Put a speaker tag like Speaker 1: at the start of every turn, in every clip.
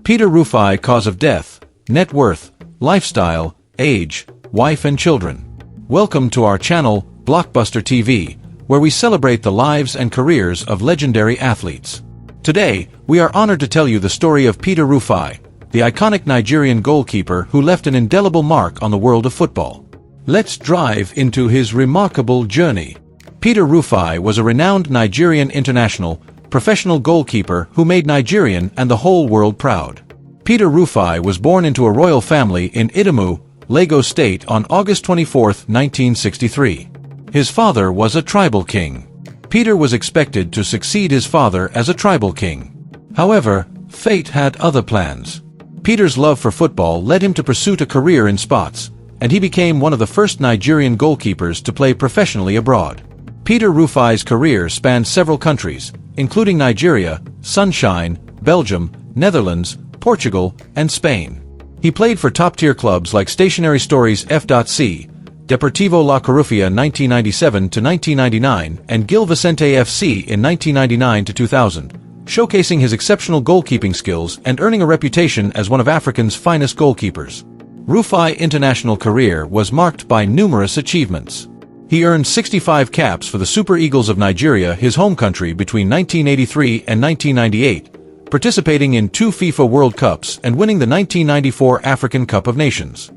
Speaker 1: Peter Rufai: cause of death, net worth, lifestyle, age, wife and children. Welcome to our channel, Blockbuster TV, where we celebrate the lives and careers of legendary athletes. Today, we are honored to tell you the story of Peter Rufai, the iconic Nigerian goalkeeper who left an indelible mark on the world of football. Let's dive into his remarkable journey. Peter Rufai was a renowned Nigerian international, professional goalkeeper who made Nigerian and the whole world proud. Peter Rufai was born into a royal family in Idimu, Lagos State on August 24, 1963. His father was a tribal king. Peter was expected to succeed his father as a tribal king. However, fate had other plans. Peter's love for football led him to pursue a career in sports, and he became one of the first Nigerian goalkeepers to play professionally abroad. Peter Rufai's career spanned several countries, including Nigeria, Sunshine, Belgium, Netherlands, Portugal, and Spain. He played for top-tier clubs like Stationary Stories FC, Deportivo La Corufia 1997-1999 and Gil Vicente FC in 1999-2000, showcasing his exceptional goalkeeping skills and earning a reputation as one of Africa's finest goalkeepers. Rufai's international career was marked by numerous achievements. He earned 65 caps for the Super Eagles of Nigeria, his home country, between 1983 and 1998, participating in 2 FIFA World Cups and winning the 1994 African Cup of Nations.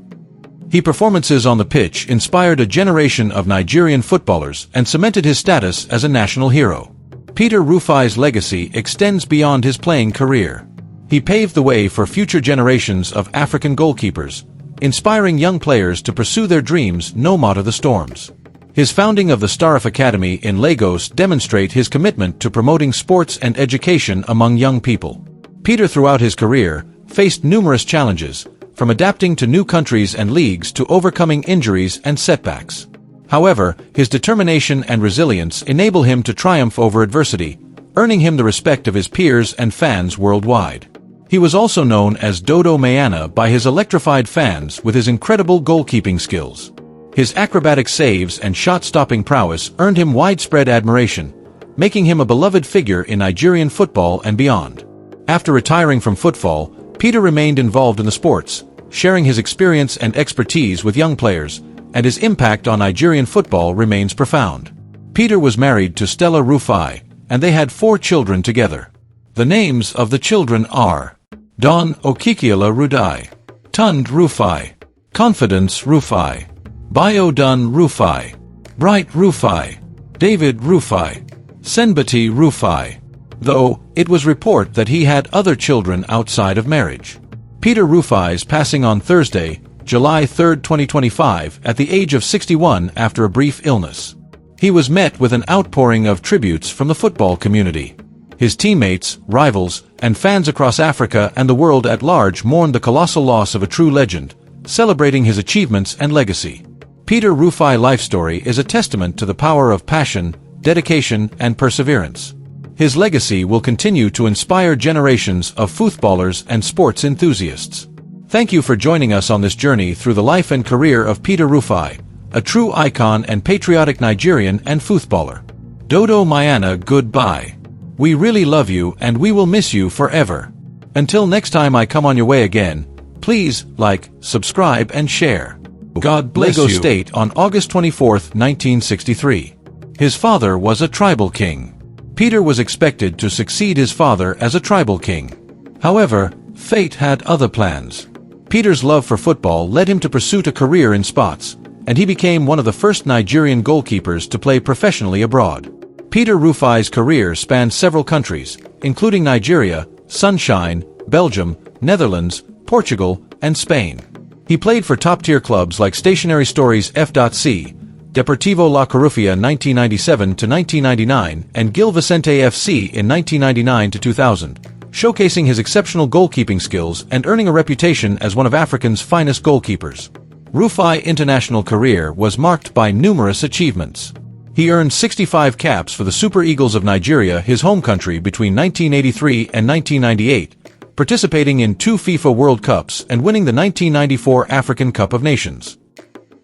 Speaker 1: His performances on the pitch inspired a generation of Nigerian footballers and cemented his status as a national hero. Peter Rufai's legacy extends beyond his playing career. He paved the way for future generations of African goalkeepers, inspiring young players to pursue their dreams no matter the storms. His founding of the Stardom Academy in Lagos demonstrates his commitment to promoting sports and education among young people. Peter, throughout his career, faced numerous challenges, from adapting to new countries and leagues to overcoming injuries and setbacks. However, his determination and resilience enable him to triumph over adversity, earning him the respect of his peers and fans worldwide. He was also known as Dodo Mayana by his electrified fans with his incredible goalkeeping skills. His acrobatic saves and shot-stopping prowess earned him widespread admiration, making him a beloved figure in Nigerian football and beyond. After retiring from football, Peter remained involved in the sports, sharing his experience and expertise with young players, and his impact on Nigerian football remains profound. Peter was married to Stella Rufai, and they had 4 children together. The names of the children are Don Okikiola Rudai, Tund Rufai, Confidence Rufai, Biodun Rufai, Bright Rufai, David Rufai, Senbati Rufai, though it was reported that he had other children outside of marriage. Peter Rufai's passing on Thursday, July 3, 2025, at the age of 61 after a brief illness. He was met with an outpouring of tributes from the football community. His teammates, rivals, and fans across Africa and the world at large mourned the colossal loss of a true legend, celebrating his achievements and legacy. Peter Rufai's life story is a testament to the power of passion, dedication, and perseverance. His legacy will continue to inspire generations of footballers and sports enthusiasts. Thank you for joining us on this journey through the life and career of Peter Rufai, a true icon and patriotic Nigerian and footballer. Dodo Mayana, goodbye. We really love you and we will miss you forever. Until next time I come on your way again, please like, subscribe and share. God bless you. Lagos State on August 24, 1963. His father was a tribal king. Peter was expected to succeed his father as a tribal king. However, fate had other plans. Peter's love for football led him to pursue a career in sports, and he became one of the first Nigerian goalkeepers to play professionally abroad. Peter Rufai's career spanned several countries, including Nigeria, Sunshine, Belgium, Netherlands, Portugal, and Spain. He played for top-tier clubs like Stationary Stories FC, Deportivo La Corufia 1997-1999 and Gil Vicente FC in 1999-2000, showcasing his exceptional goalkeeping skills and earning a reputation as one of Africa's finest goalkeepers. Rufai's international career was marked by numerous achievements. He earned 65 caps for the Super Eagles of Nigeria, his home country, between 1983 and 1998, participating in 2 FIFA World Cups and winning the 1994 African Cup of Nations.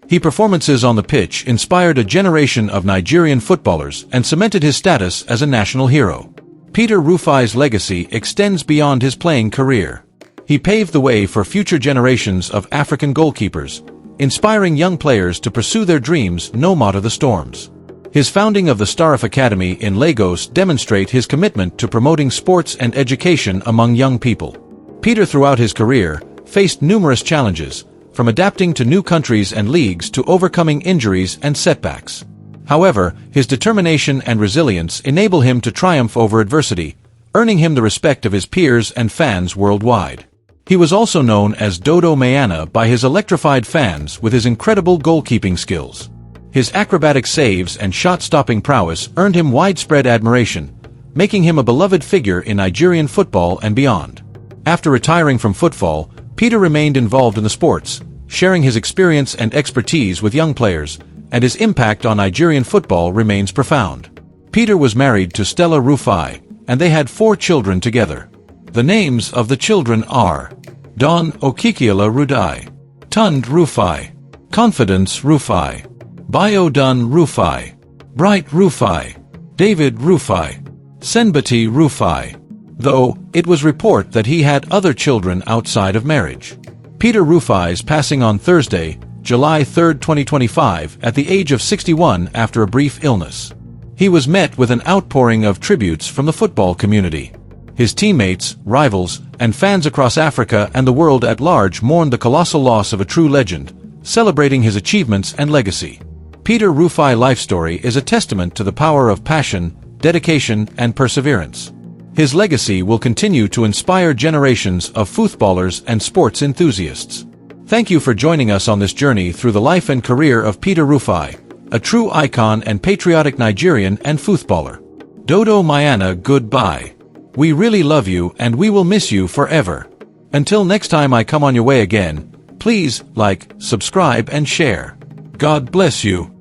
Speaker 1: His performances on the pitch inspired a generation of Nigerian footballers and cemented his status as a national hero. Peter Rufai's legacy extends beyond his playing career. He paved the way for future generations of African goalkeepers, inspiring young players to pursue their dreams no matter the storms. His founding of the Stardom Academy in Lagos demonstrates his commitment to promoting sports and education among young people. Peter, throughout his career, faced numerous challenges, from adapting to new countries and leagues to overcoming injuries and setbacks. However, his determination and resilience enable him to triumph over adversity, earning him the respect of his peers and fans worldwide. He was also known as Dodo Mayana by his electrified fans with his incredible goalkeeping skills. His acrobatic saves and shot-stopping prowess earned him widespread admiration, making him a beloved figure in Nigerian football and beyond. After retiring from football, Peter remained involved in the sports, sharing his experience and expertise with young players, and his impact on Nigerian football remains profound. Peter was married to Stella Rufai, and they had 4 children together. The names of the children are Don Okikiola Rudai, Tund Rufai, Confidence Rufai, Biodun Rufai, Bright Rufai, David Rufai, Senbati Rufai, though it was reported that he had other children outside of marriage. Peter Rufai's passing on Thursday, July 3, 2025, at the age of 61 after a brief illness. He was met with an outpouring of tributes from the football community. His teammates, rivals, and fans across Africa and the world at large mourned the colossal loss of a true legend, celebrating his achievements and legacy. Peter Rufai's life story is a testament to the power of passion, dedication, and perseverance. His legacy will continue to inspire generations of footballers and sports enthusiasts. Thank you for joining us on this journey through the life and career of Peter Rufai, a true icon and patriotic Nigerian and footballer. Dodo Mayana, goodbye. We really love you and we will miss you forever. Until next time I come on your way again, please like, subscribe and share. God bless you.